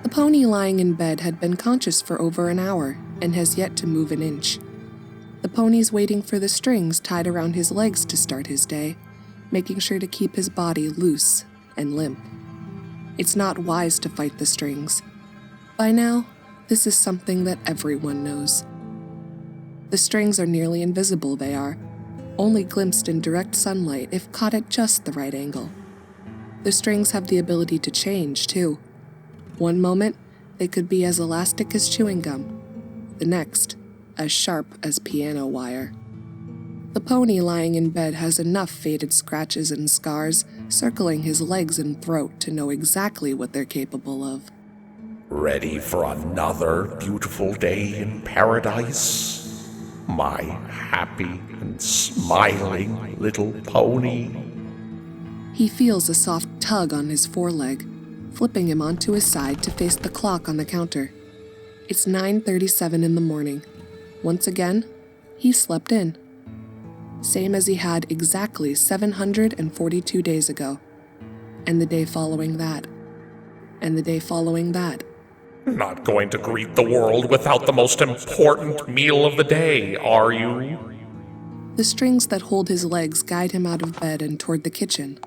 The pony lying in bed had been conscious for over an hour and has yet to move an inch. The pony's waiting for the strings tied around his legs to start his day, making sure to keep his body loose and limp. It's not wise to fight the strings. By now, this is something that everyone knows. The strings are nearly invisible, they are, only glimpsed in direct sunlight if caught at just the right angle. The strings have the ability to change, too. One moment, they could be as elastic as chewing gum. The next, as sharp as piano wire. The pony lying in bed has enough faded scratches and scars circling his legs and throat to know exactly what they're capable of. Ready for another beautiful day in paradise? My happy and smiling little pony. He feels a soft tug on his foreleg, flipping him onto his side to face the clock on the counter. It's 9:37 in the morning. Once again, he slept in. Same as he had exactly 742 days ago. And the day following that. And the day following that. Not going to greet the world without the most important meal of the day, are you? The strings that hold his legs guide him out of bed and toward the kitchen.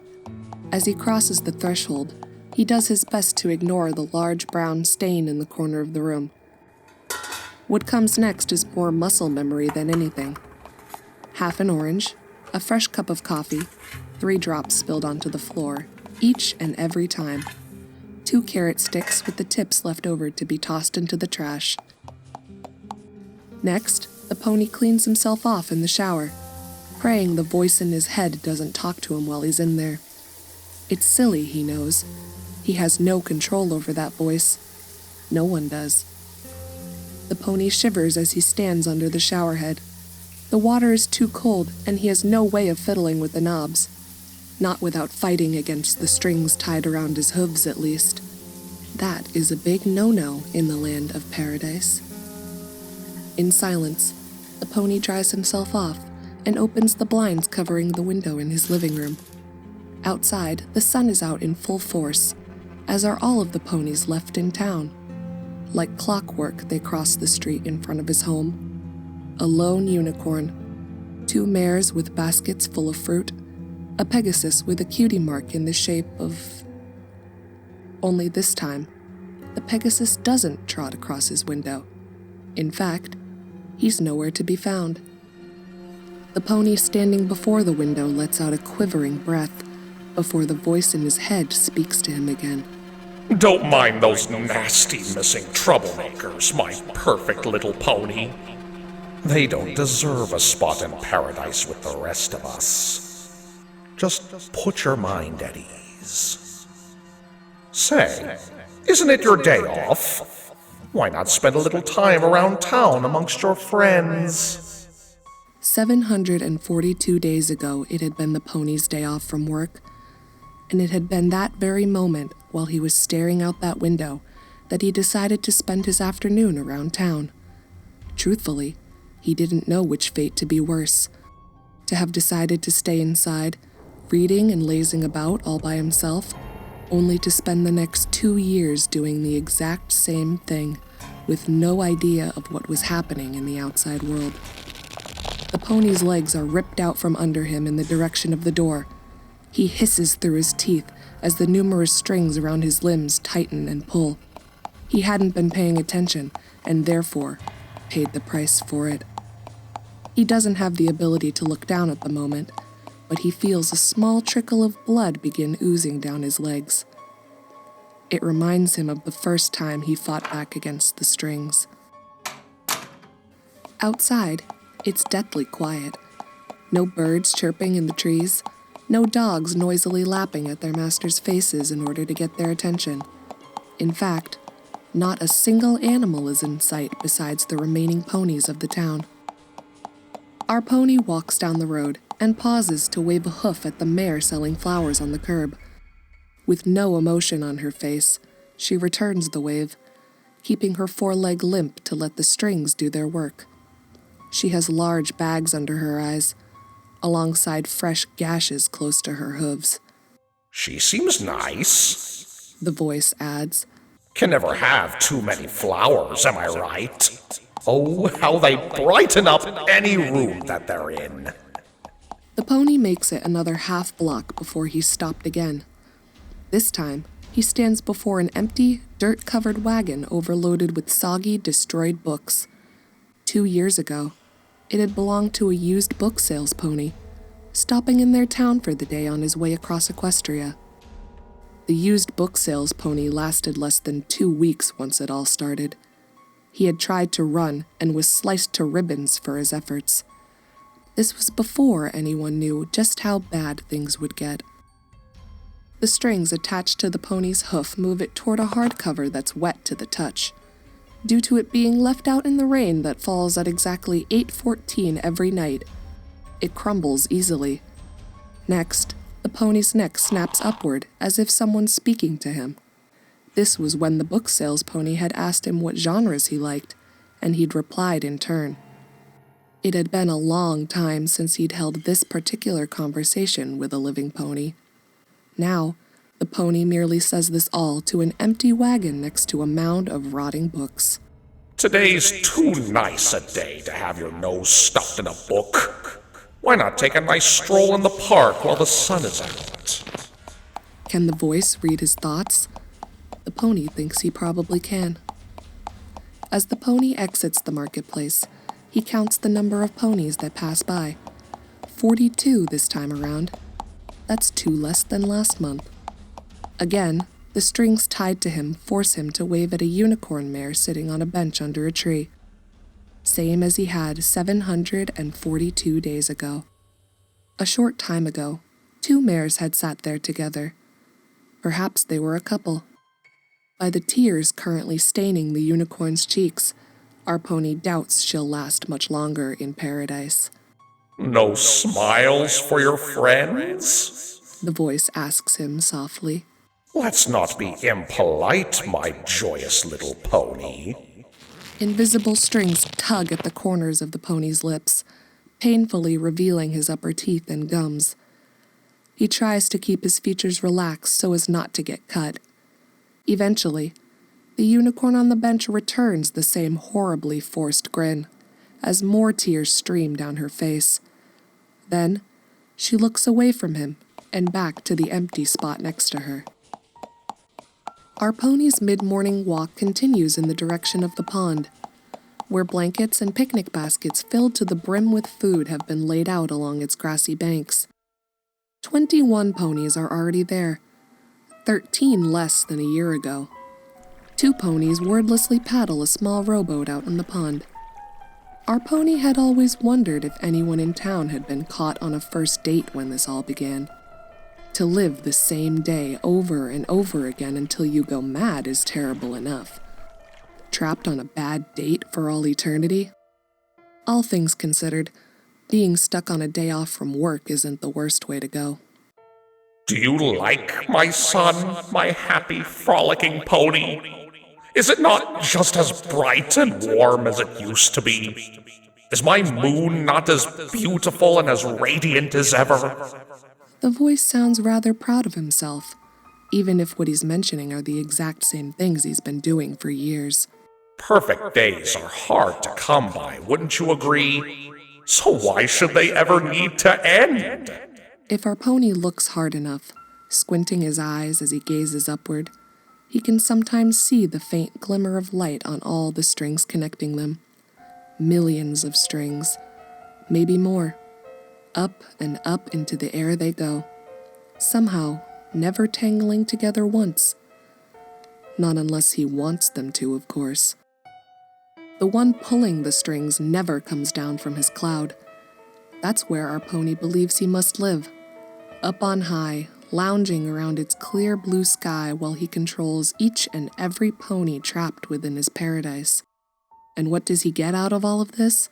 As he crosses the threshold, he does his best to ignore the large brown stain in the corner of the room. What comes next is more muscle memory than anything. Half an orange, a fresh cup of coffee, 3 drops spilled onto the floor, each and every time. 2 carrot sticks with the tips left over to be tossed into the trash. Next, the pony cleans himself off in the shower, praying the voice in his head doesn't talk to him while he's in there. It's silly, he knows. He has no control over that voice. No one does. The pony shivers as he stands under the shower head. The water is too cold, and he has no way of fiddling with the knobs. Not without fighting against the strings tied around his hooves, at least. That is a big no-no in the land of paradise. In silence, the pony dries himself off and opens the blinds covering the window in his living room. Outside, the sun is out in full force, as are all of the ponies left in town. Like clockwork, they cross the street in front of his home. A lone unicorn, 2 mares with baskets full of fruit, a Pegasus with a cutie mark in the shape of... Only this time, the Pegasus doesn't trot across his window. In fact, he's nowhere to be found. The pony standing before the window lets out a quivering breath before the voice in his head speaks to him again. Don't mind those nasty missing troublemakers, my perfect little pony. They don't deserve a spot in paradise with the rest of us. Just put your mind at ease. Say, isn't it your day off? Why not spend a little time around town amongst your friends? 742 days ago, it had been the pony's day off from work, and it had been that very moment while he was staring out that window that he decided to spend his afternoon around town. Truthfully, he didn't know which fate to be worse. To have decided to stay inside, reading and lazing about all by himself, only to spend the next 2 years doing the exact same thing, with no idea of what was happening in the outside world. The pony's legs are ripped out from under him in the direction of the door. He hisses through his teeth as the numerous strings around his limbs tighten and pull. He hadn't been paying attention, and therefore paid the price for it. He doesn't have the ability to look down at the moment, but he feels a small trickle of blood begin oozing down his legs. It reminds him of the first time he fought back against the strings. Outside, it's deathly quiet. No birds chirping in the trees, no dogs noisily lapping at their masters' faces in order to get their attention. In fact, not a single animal is in sight besides the remaining ponies of the town. Our pony walks down the road and pauses to wave a hoof at the mare selling flowers on the curb. With no emotion on her face, she returns the wave, keeping her foreleg limp to let the strings do their work. She has large bags under her eyes, alongside fresh gashes close to her hooves. She seems nice, the voice adds. Can never have too many flowers, am I right? Oh, how they brighten up any room that they're in. The pony makes it another half block before he's stopped again. This time, he stands before an empty, dirt-covered wagon overloaded with soggy, destroyed books. 2 years ago, it had belonged to a used book sales pony, stopping in their town for the day on his way across Equestria. The used book sales pony lasted less than 2 weeks once it all started. He had tried to run and was sliced to ribbons for his efforts. This was before anyone knew just how bad things would get. The strings attached to the pony's hoof move it toward a hardcover that's wet to the touch. Due to it being left out in the rain that falls at exactly 8:14 every night, it crumbles easily. Next, the pony's neck snaps upward as if someone's speaking to him. This was when the book sales pony had asked him what genres he liked, and he'd replied in turn. It had been a long time since he'd held this particular conversation with a living pony. Now, the pony merely says this all to an empty wagon next to a mound of rotting books. Today's too nice a day to have your nose stuffed in a book. Why not take a nice stroll in the park while the sun is out? Can the voice read his thoughts? The pony thinks he probably can. As the pony exits the marketplace, he counts the number of ponies that pass by. 42 this time around. That's 2 less than last month. Again, the strings tied to him force him to wave at a unicorn mare sitting on a bench under a tree. Same as he had 742 days ago. A short time ago, 2 mares had sat there together. Perhaps they were a couple. By the tears currently staining the unicorn's cheeks, our pony doubts she'll last much longer in paradise. No smiles for your friends? The voice asks him softly. Let's not be impolite, my joyous little pony. Invisible strings tug at the corners of the pony's lips, painfully revealing his upper teeth and gums. He tries to keep his features relaxed so as not to get cut. Eventually, the unicorn on the bench returns the same horribly forced grin, as more tears stream down her face. Then, she looks away from him and back to the empty spot next to her. Our pony's mid-morning walk continues in the direction of the pond, where blankets and picnic baskets filled to the brim with food have been laid out along its grassy banks. 21 ponies are already there, 13 less than a year ago. 2 ponies wordlessly paddle a small rowboat out in the pond. Our pony had always wondered if anyone in town had been caught on a first date when this all began. To live the same day over and over again until you go mad is terrible enough. Trapped on a bad date for all eternity? All things considered, being stuck on a day off from work isn't the worst way to go. Do you like my son, my happy, frolicking pony? Is it not just as bright and warm as it used to be? Is my moon not as beautiful and as radiant as ever? The voice sounds rather proud of himself, even if what he's mentioning are the exact same things he's been doing for years. Perfect days are hard to come by, wouldn't you agree? So why should they ever need to end? If our pony looks hard enough, squinting his eyes as he gazes upward, he can sometimes see the faint glimmer of light on all the strings connecting them. Millions of strings, maybe more. Up and up into the air they go, somehow never tangling together once. Not unless he wants them to, of course. The one pulling the strings never comes down from his cloud. That's where our pony believes he must live, up on high, lounging around its clear blue sky while he controls each and every pony trapped within his paradise. And what does he get out of all of this?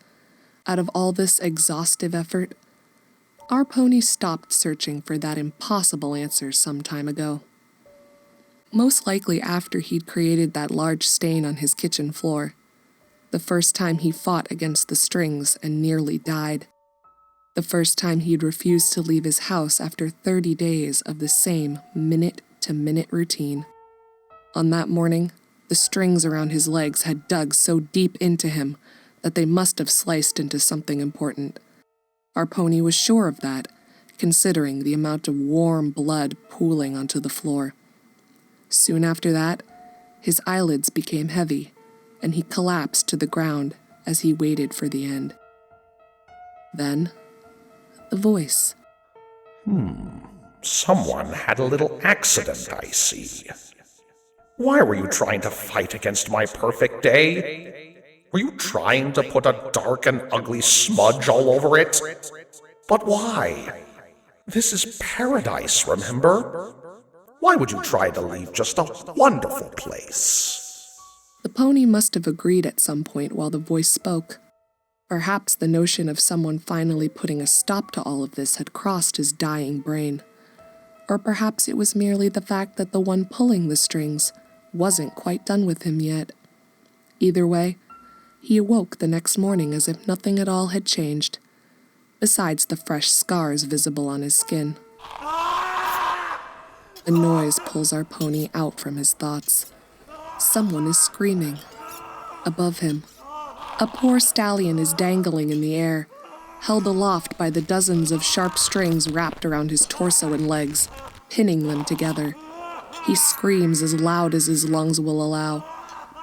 Out of all this exhaustive effort? Our pony stopped searching for that impossible answer some time ago. Most likely after he'd created that large stain on his kitchen floor. The first time he fought against the strings and nearly died. The first time he'd refused to leave his house after 30 days of the same minute-to-minute routine. On that morning, The strings around his legs had dug so deep into him that they must have sliced into something important. Our pony was sure of that, considering the amount of warm blood pooling onto the floor. Soon after that, his eyelids became heavy, and he collapsed to the ground as he waited for the end. Then, the voice. Someone had a little accident, I see. Why were you trying to fight against my perfect day? Were you trying to put a dark and ugly smudge all over it? But why? This is paradise, remember? Why would you try to leave just a wonderful place? The pony must have agreed at some point while the voice spoke. Perhaps the notion of someone finally putting a stop to all of this had crossed his dying brain. Or perhaps it was merely the fact that the one pulling the strings wasn't quite done with him yet. Either way, he awoke the next morning as if nothing at all had changed, besides the fresh scars visible on his skin. A noise pulls our pony out from his thoughts. Someone is screaming. Above him, a poor stallion is dangling in the air, held aloft by the dozens of sharp strings wrapped around his torso and legs, pinning them together. He screams as loud as his lungs will allow,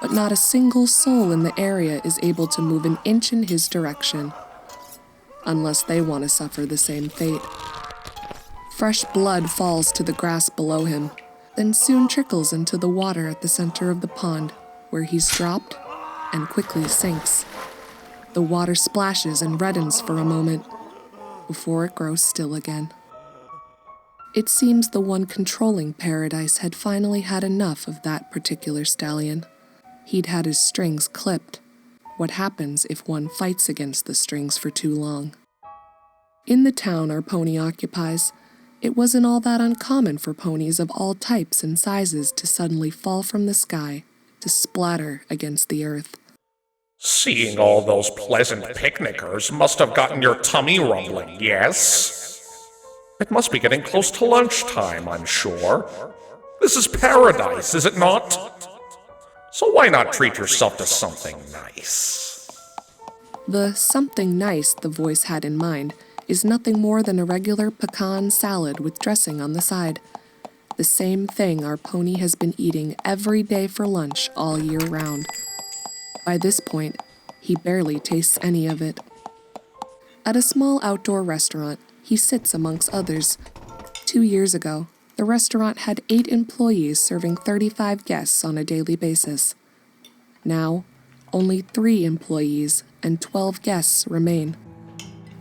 but not a single soul in the area is able to move an inch in his direction, unless they want to suffer the same fate. Fresh blood falls to the grass below him, then soon trickles into the water at the center of the pond, where he's dropped and quickly sinks. The water splashes and reddens for a moment, before it grows still again. It seems the one controlling Paradise had finally had enough of that particular stallion. He'd had his strings clipped. What happens if one fights against the strings for too long? In the town our pony occupies, it wasn't all that uncommon for ponies of all types and sizes to suddenly fall from the sky, to splatter against the earth. Seeing all those pleasant picnickers must have gotten your tummy rumbling, yes? It must be getting close to lunchtime, I'm sure. This is paradise, is it not? So why not treat yourself to something nice? The something nice the voice had in mind is nothing more than a regular pecan salad with dressing on the side. The same thing our pony has been eating every day for lunch all year round. By this point, he barely tastes any of it. At a small outdoor restaurant, he sits amongst others. 2 years ago, the restaurant had 8 employees serving 35 guests on a daily basis. Now, only 3 employees and 12 guests remain.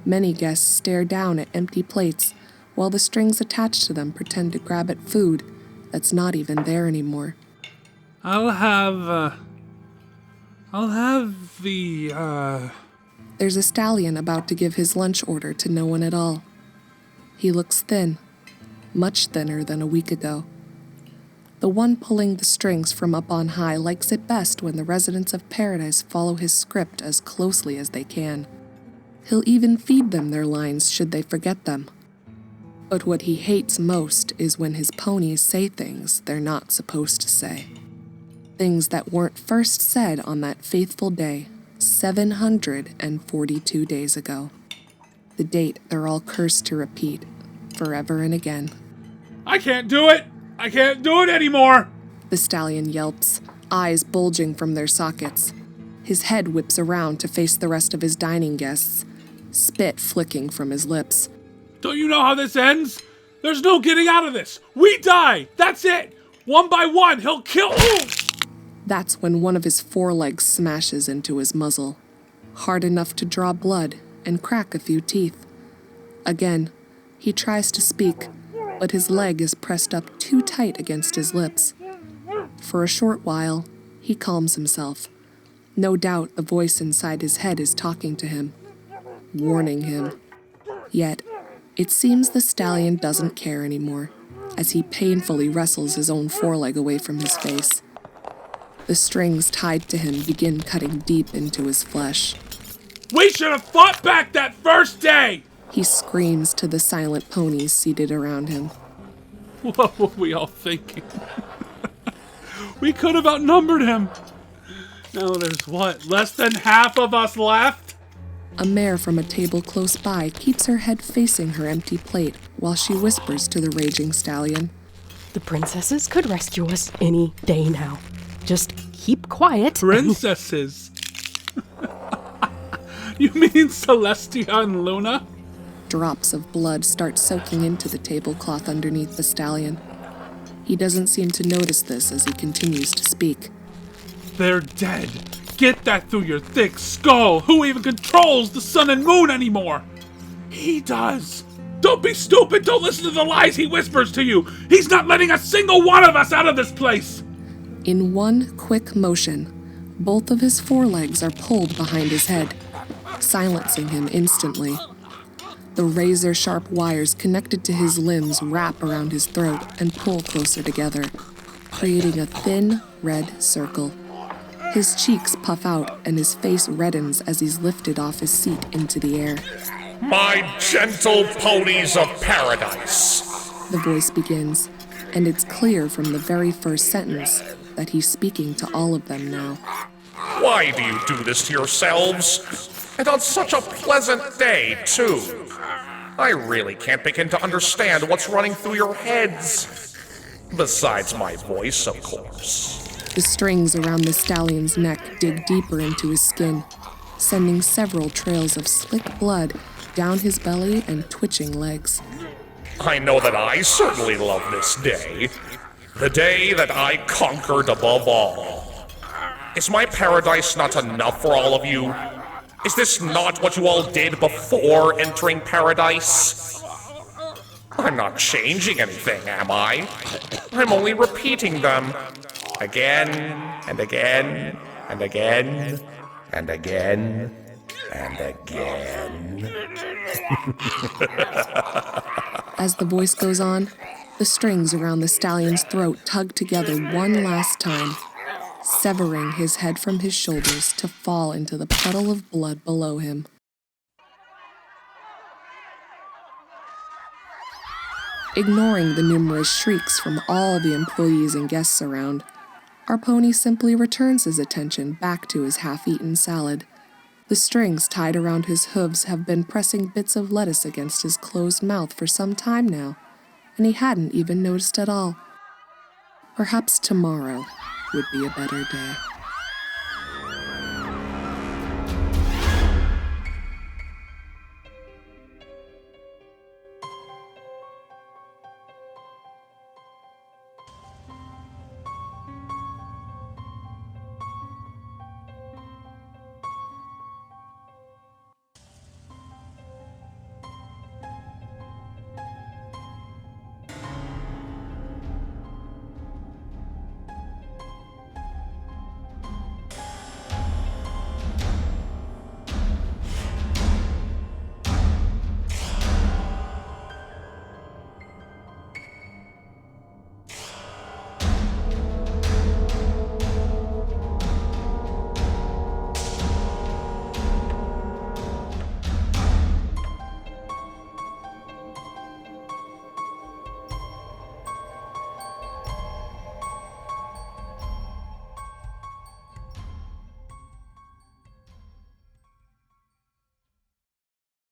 Many guests stare down at empty plates, while the strings attached to them pretend to grab at food that's not even there anymore. I'll have the. There's a stallion about to give his lunch order to no one at all. He looks thin, much thinner than a week ago. The one pulling the strings from up on high likes it best when the residents of Paradise follow his script as closely as they can. He'll even feed them their lines should they forget them. But what he hates most is when his ponies say things they're not supposed to say. Things that weren't first said on that faithful day, 742 days ago. The date they're all cursed to repeat, forever and again. I can't do it! I can't do it anymore! The stallion yelps, eyes bulging from their sockets. His head whips around to face the rest of his dining guests, spit flicking from his lips. Don't you know how this ends? There's no getting out of this! We die! That's it! One by one, he'll kill— Ooh! That's when one of his forelegs smashes into his muzzle, hard enough to draw blood and crack a few teeth. Again, he tries to speak, but his leg is pressed up too tight against his lips. For a short while, he calms himself. No doubt the voice inside his head is talking to him, warning him. Yet, it seems the stallion doesn't care anymore, as he painfully wrestles his own foreleg away from his face. The strings tied to him begin cutting deep into his flesh. We should have fought back that first day! He screams to the silent ponies seated around him. What were we all thinking? We could have outnumbered him. Now there's what, less than half of us left? A mare from a table close by keeps her head facing her empty plate while she whispers to the raging stallion. The princesses could rescue us any day now. Just keep quiet. Princesses? You mean Celestia and Luna? Drops of blood start soaking into the tablecloth underneath the stallion. He doesn't seem to notice this as he continues to speak. They're dead. Get that through your thick skull. Who even controls the sun and moon anymore? He does. Don't be stupid. Don't listen to the lies he whispers to you. He's not letting a single one of us out of this place. In one quick motion, both of his forelegs are pulled behind his head, silencing him instantly. The razor-sharp wires connected to his limbs wrap around his throat and pull closer together, creating a thin, red circle. His cheeks puff out and his face reddens as he's lifted off his seat into the air. My gentle ponies of paradise. The voice begins, and it's clear from the very first sentence that he's speaking to all of them now. Why do you do this to yourselves? And on such a pleasant day, too. I really can't begin to understand what's running through your heads. Besides my voice, of course. The strings around the stallion's neck dig deeper into his skin, sending several trails of slick blood down his belly and twitching legs. I know that I certainly love this day. The day that I conquered above all. Is my paradise not enough for all of you? Is this not what you all did before entering paradise? I'm not changing anything, am I? I'm only repeating them. Again, and again, and again, and again, and again. As the voice goes on, the strings around the stallion's throat tug together one last time, severing his head from his shoulders to fall into the puddle of blood below him. Ignoring the numerous shrieks from all the employees and guests around, our pony simply returns his attention back to his half-eaten salad. The strings tied around his hooves have been pressing bits of lettuce against his closed mouth for some time now, and he hadn't even noticed at all. Perhaps tomorrow would be a better day.